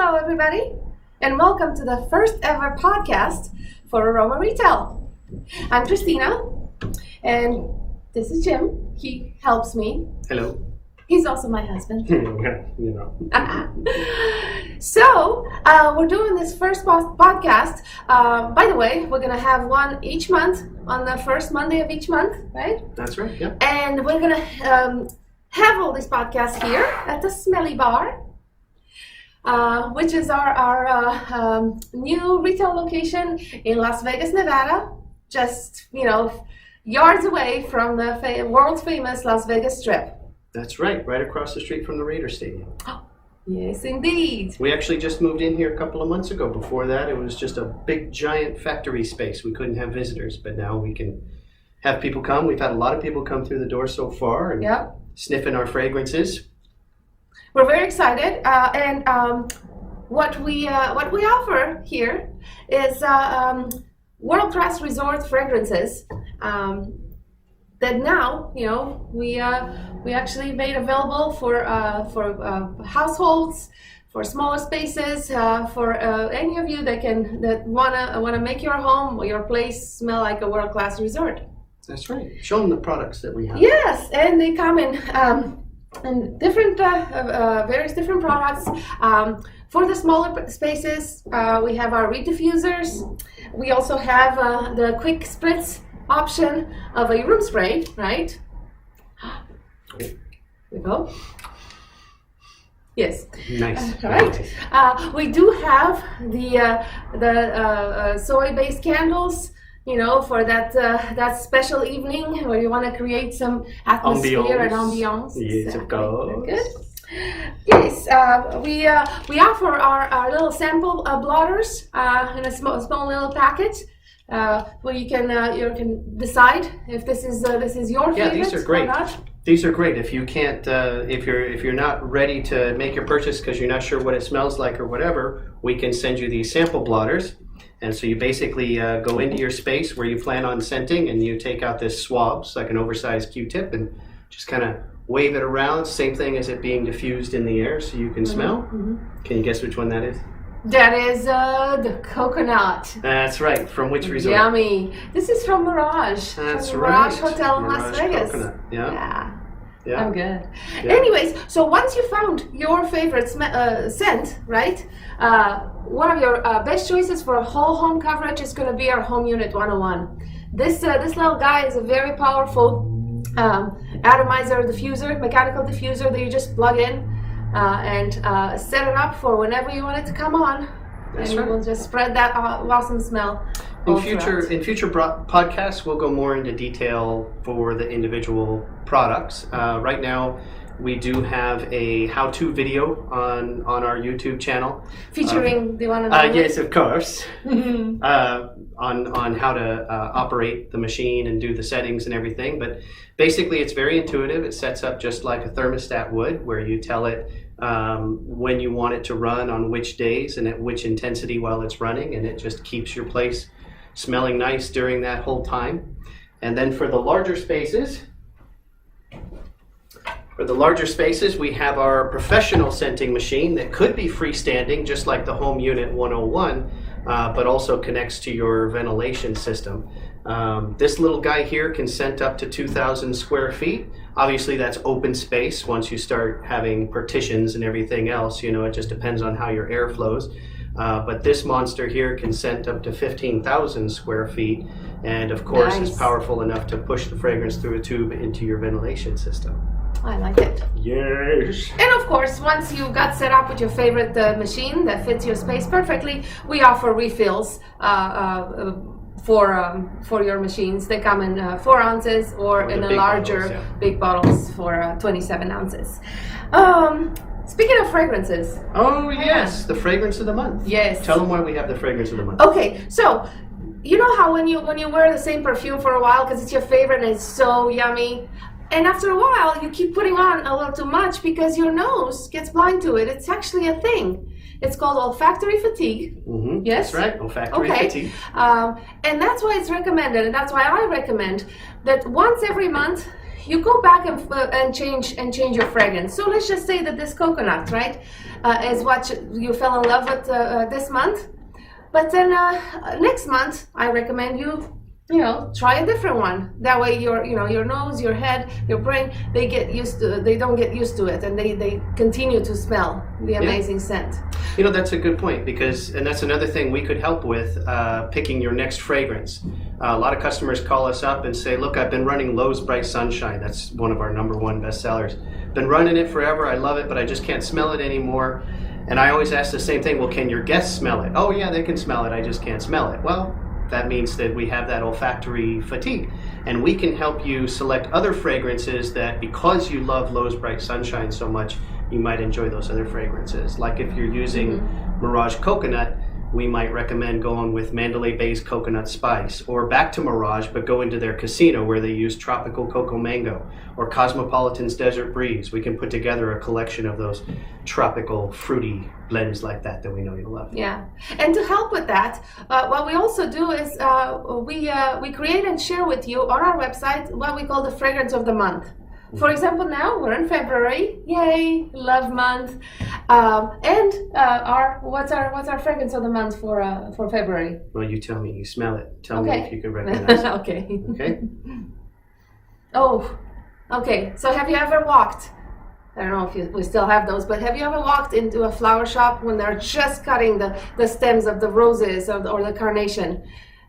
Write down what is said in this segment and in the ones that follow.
Hello, everybody, and welcome to the first ever podcast for Aroma Retail. I'm Christina, and this is Jim. He helps me. Hello. He's also my husband. So, we're doing this first podcast. By the way, we're going to have one each month on the first Monday of each month, right? That's right, yeah. And we're going to have all these podcasts here at the Smelly bar, which is our new retail location in Las Vegas, Nevada, just, yards away from the world famous Las Vegas Strip. That's right across the street from the Raider Stadium. Oh, yes, indeed. We actually just moved in here a couple of months ago. Before that, it was just a big, giant factory space. We couldn't have visitors, but now we can have people come. We've had a lot of people come through the door so far and sniffing our fragrances. We're very excited, and what we offer here is world-class resort fragrances. That now, we actually made available for households, for smaller spaces, for any of you that wanna make your home or your place smell like a world-class resort. That's right. Show them the products that we have. Yes, and they come in different, various different products. For the smaller spaces, we have our reed diffusers. We also have the quick spritz option of a room spray, right? Here we go. Yes. Nice. Right. We do have the soy-based candles, for that special evening where you want to create some atmosphere and ambiance. Yes, of course. Good. Yes, we offer our little sample blotters in a small little package. Where you can decide if this is your favorite. Yeah, these are great. Or not. These are great. If you can't, if you're not ready to make your purchase because you're not sure what it smells like or whatever, we can send you these sample blotters. And so you basically go into your space where you plan on scenting, and you take out this swab, it's like an oversized Q-tip, and just kind of wave it around. Same thing as it being diffused in the air, so you can smell. Mm-hmm. Can you guess which one that is? That is the coconut. That's right. From which resort? Yummy. This is from Mirage. That's from right. Mirage Hotel in Las Vegas. Coconut. Yeah. I'm good. Yeah. Anyways, so once you found your favorite scent, right? One of your best choices for whole home coverage is going to be our Home Unit 101. This little guy is a very powerful atomizer diffuser, mechanical diffuser that you just plug in. And set it up for whenever you want it to come on. That's and right. We'll just spread that awesome smell. In future podcasts, we'll go more into detail for the individual products. Right now, we do have a how-to video on our YouTube channel. Featuring the one and only? Yes, of course. on how to operate the machine and do the settings and everything. But basically, it's very intuitive. It sets up just like a thermostat would, where you tell it when you want it to run on which days and at which intensity while it's running, and it just keeps your place smelling nice during that whole time. And then for the larger spaces, we have our professional scenting machine that could be freestanding, just like the Home Unit 101, but also connects to your ventilation system. This little guy here can scent up to 2,000 square feet. Obviously, that's open space. Once you start having partitions and everything else, it just depends on how your air flows. But this monster here can scent up to 15,000 square feet, and of course is powerful enough to push the fragrance through a tube into your ventilation system. I like it. Yes. And of course, once you got set up with your favorite machine that fits your space perfectly, we offer refills for your machines. They come in 4 ounces or in a larger big bottles for 27 ounces. Speaking of fragrances. Oh yes, the fragrance of the month. Yes. Tell them why we have the fragrance of the month. Okay, so you know how when you wear the same perfume for a while because it's your favorite and it's so yummy, and after a while you keep putting on a little too much because your nose gets blind to it. It's actually a thing. It's called olfactory fatigue. Mm-hmm. Yes? That's right, olfactory fatigue. And that's why it's recommended, and that's why I recommend that once every month you go back and change your fragrance. So let's just say that this coconut, right, is what you fell in love with this month. But then next month, I recommend you try a different one. That way your nose, your head, your brain, they don't get used to it, and they continue to smell the amazing scent. That's a good point, and that's another thing we could help with, picking your next fragrance. A lot of customers call us up and say, look, I've been running Lowe's Bright Sunshine. That's one of our #1 bestsellers. Been running it forever. I love it, but I just can't smell it anymore. And I always ask the same thing, well, can your guests smell it? Oh yeah, they can smell it. I just can't smell it. Well, that means that we have that olfactory fatigue, and we can help you select other fragrances that, because you love Lowe's Bright Sunshine so much, you might enjoy those other fragrances. Like if you're using Mirage Coconut, we might recommend going with Mandalay Bay's Coconut Spice, or back to Mirage, but go into their casino where they use Tropical Cocoa Mango, or Cosmopolitan's Desert Breeze. We can put together a collection of those tropical fruity blends like that we know you'll love. Yeah, and to help with that, what we also do is we create and share with you on our website what we call the fragrance of the month. For example, now we're in February. Yay, love month. And what's our fragrance of the month for February? Well, you tell me. You smell it. Tell me if you can recognize it. Okay. Okay. Oh, okay. So have you ever walked? I don't know if we still have those, but have you ever walked into a flower shop when they're just cutting the stems of the roses or the carnation?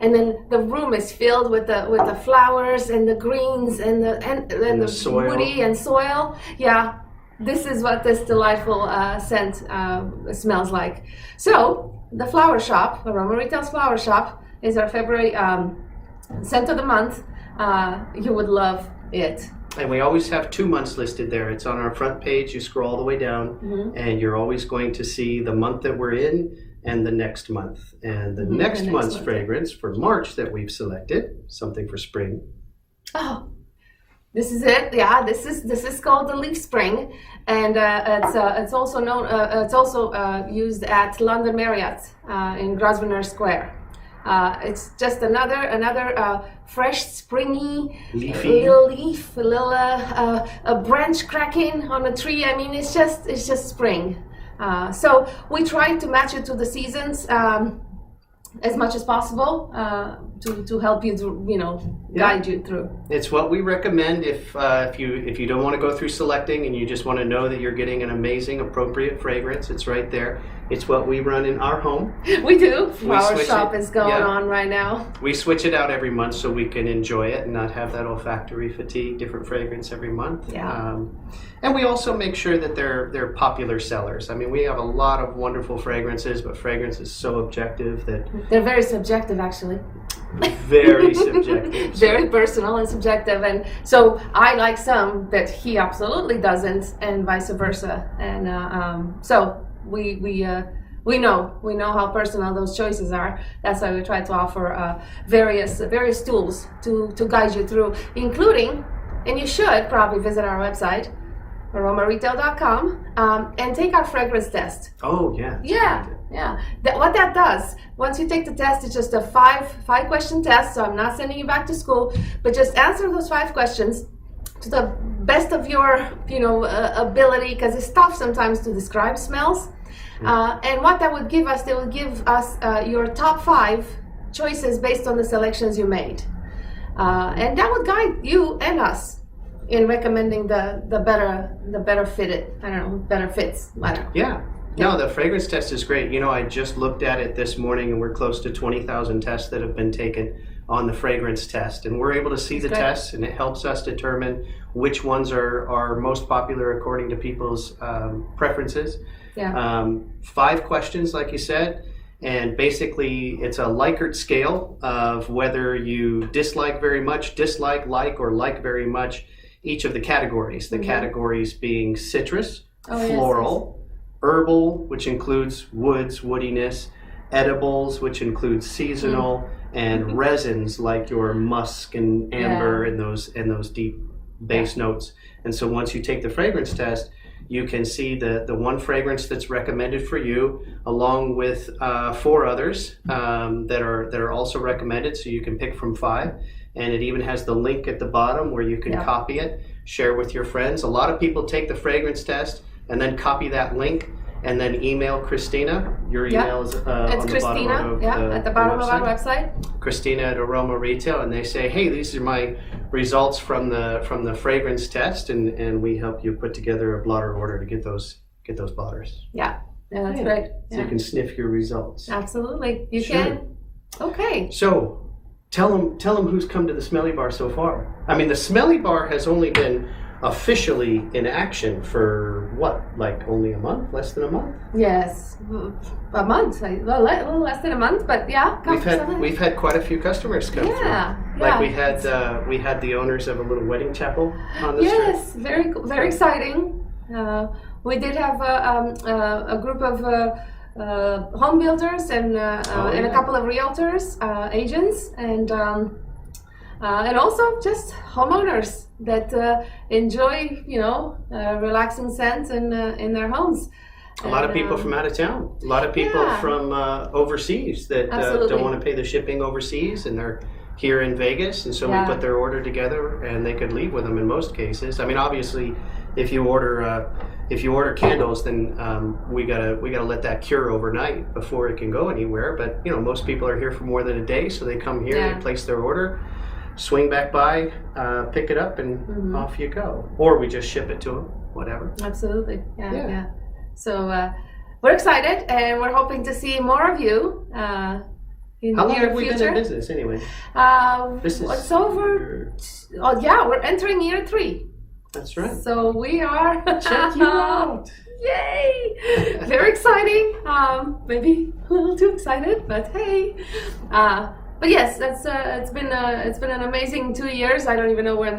And then the room is filled with the flowers and the greens and the soil. Woody and soil. Yeah, this is what this delightful scent smells like. So the flower shop, Aroma Retail's flower shop, is our February scent of the month. You would love it. And we always have 2 months listed there. It's on our front page. You scroll all the way down, and you're always going to see the month that we're in and the next month. And the next month's fragrance for March that we've selected, something for spring. Oh, this is it. Yeah, this is called the Leaf Spring, and it's also known. It's also used at London Marriott in Grosvenor Square. It's just another fresh, springy, leafy little leaf, a little a branch cracking on a tree. I mean, it's just spring. So we try to match it to the seasons as much as possible to help you guide you through. It's what we recommend if you don't want to go through selecting and you just want to know that you're getting an amazing, appropriate fragrance. It's right there. It's what we run in our home. We do. Flower shop is going on right now. We switch it out every month so we can enjoy it and not have that olfactory fatigue. Different fragrance every month. Yeah. And we also make sure that they're popular sellers. I mean, we have a lot of wonderful fragrances, but fragrance is so objective that they're very subjective, actually. Very subjective. Very personal and subjective, and so I like some that he absolutely doesn't, and vice versa. And so we know how personal those choices are. That's why we try to offer various tools to guide you through, including, and you should probably visit our website, aromaretail.com, and take our fragrance test. Oh yeah. Yeah. What that does, once you take the test, it's just a five question test. So I'm not sending you back to school, but just answer those 5 questions to the best of your ability, because it's tough sometimes to describe smells. And what that would give us, they would give us your top 5 choices based on the selections you made, and that would guide you and us in recommending the better fitted. I don't know, better fits. I don't know. Yeah. No, the fragrance test is great. I just looked at it this morning, and we're close to 20,000 tests that have been taken on the fragrance test, and we're able to see the tests, and it helps us determine which ones are most popular according to people's preferences. Yeah. 5 questions, like you said, and basically it's a Likert scale of whether you dislike very much, dislike, like, or like very much each of the categories. The categories being citrus, floral, herbal, which includes woods, woodiness, edibles, which includes seasonal, and resins like your musk and amber and those deep base notes. And so once you take the fragrance test, you can see the one fragrance that's recommended for you, along with 4 others that are also recommended. So you can pick from 5, and it even has the link at the bottom where you can copy it, share with your friends. A lot of people take the fragrance test and then copy that link and then email Christina. Your email is it's on the Christina, bottom of at the bottom of our website. Christina at Aroma Retail, and they say, hey, these are my results from the fragrance test, and we help you put together a blotter order to get those blotters. Yeah, that's great. So you can sniff your results. Absolutely, you can. Okay. So tell them who's come to the Smelly Bar so far. I mean, the Smelly Bar has only been officially in action for what, like only a month, less than a month? Yes, a month, a little less than a month, but yeah. We've had quite a few customers come through. Like we had the owners of a little wedding chapel on the street. Yes, very exciting. We did have a group of home builders and a couple of realtors, agents, and also just homeowners that enjoy, relaxing scents in their homes. A lot of people from out of town. A lot of people from overseas that don't want to pay the shipping overseas, and they're here in Vegas, and so we put their order together, and they could leave with them in most cases. I mean, obviously, if you order candles, then we gotta let that cure overnight before it can go anywhere. But most people are here for more than a day, so they come here, they place their order, swing back by, pick it up, and off you go. Or we just ship it to them, whatever. Absolutely, yeah. So we're excited, and we're hoping to see more of you. How long have we been in business anyway? It's over. Oh yeah, we're entering year 3. That's right. So we are. Check you out! Yay! Very exciting. Maybe a little too excited, but hey. But yes, it's been an amazing 2 years. I don't even know when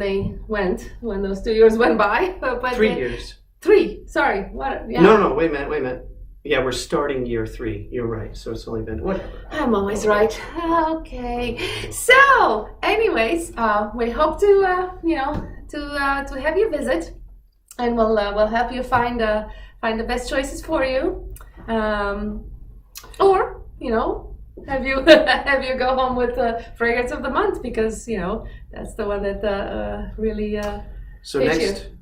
those 2 years went by. But 3 years. 3. Sorry. What? Yeah. No. Wait a minute. Yeah, we're starting year 3. You're right. So it's only been whatever. I'm always right. Okay. So, anyways, we hope to to have you visit, and we'll help you find the best choices for you, or have you go home with the fragrance of the month, because that's the one that really. So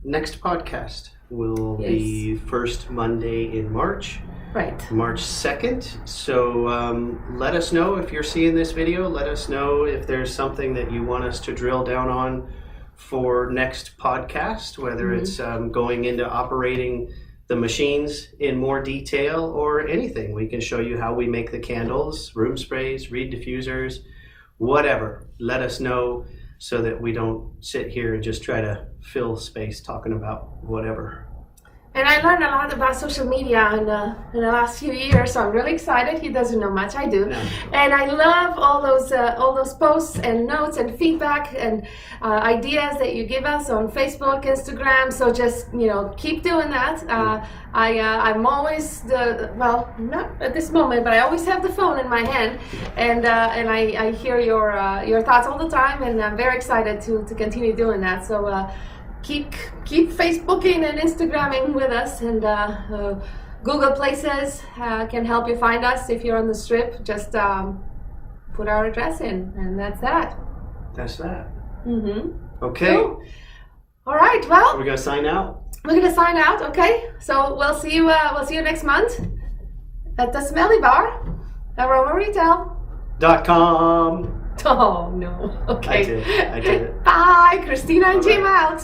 next podcast will be first Monday in March. Right. March 2nd. So let us know if you're seeing this video. Let us know if there's something that you want us to drill down on for next podcast, whether it's going into operating the machines in more detail or anything. We can show you how we make the candles, room sprays, reed diffusers, whatever. Let us know so that we don't sit here and just try to fill space talking about whatever. And I learned a lot about social media in the last few years, so I'm really excited. He doesn't know much, I do. No. And I love all those posts and notes and feedback and ideas that you give us on Facebook, Instagram. So just keep doing that. I'm always not at this moment, but I always have the phone in my hand, and I hear your thoughts all the time, and I'm very excited to continue doing that. So. Keep Facebooking and Instagramming with us, and Google Places can help you find us if you're on the Strip. Just put our address in, and that's that. That's that. Okay. Cool. All right. Well, we're gonna sign out. We're gonna sign out. Okay. So we'll see you. We'll see you next month at the Smelly Bar, AromaRetail.com. Oh no. Okay. I did it. Bye, Christina and Jim out.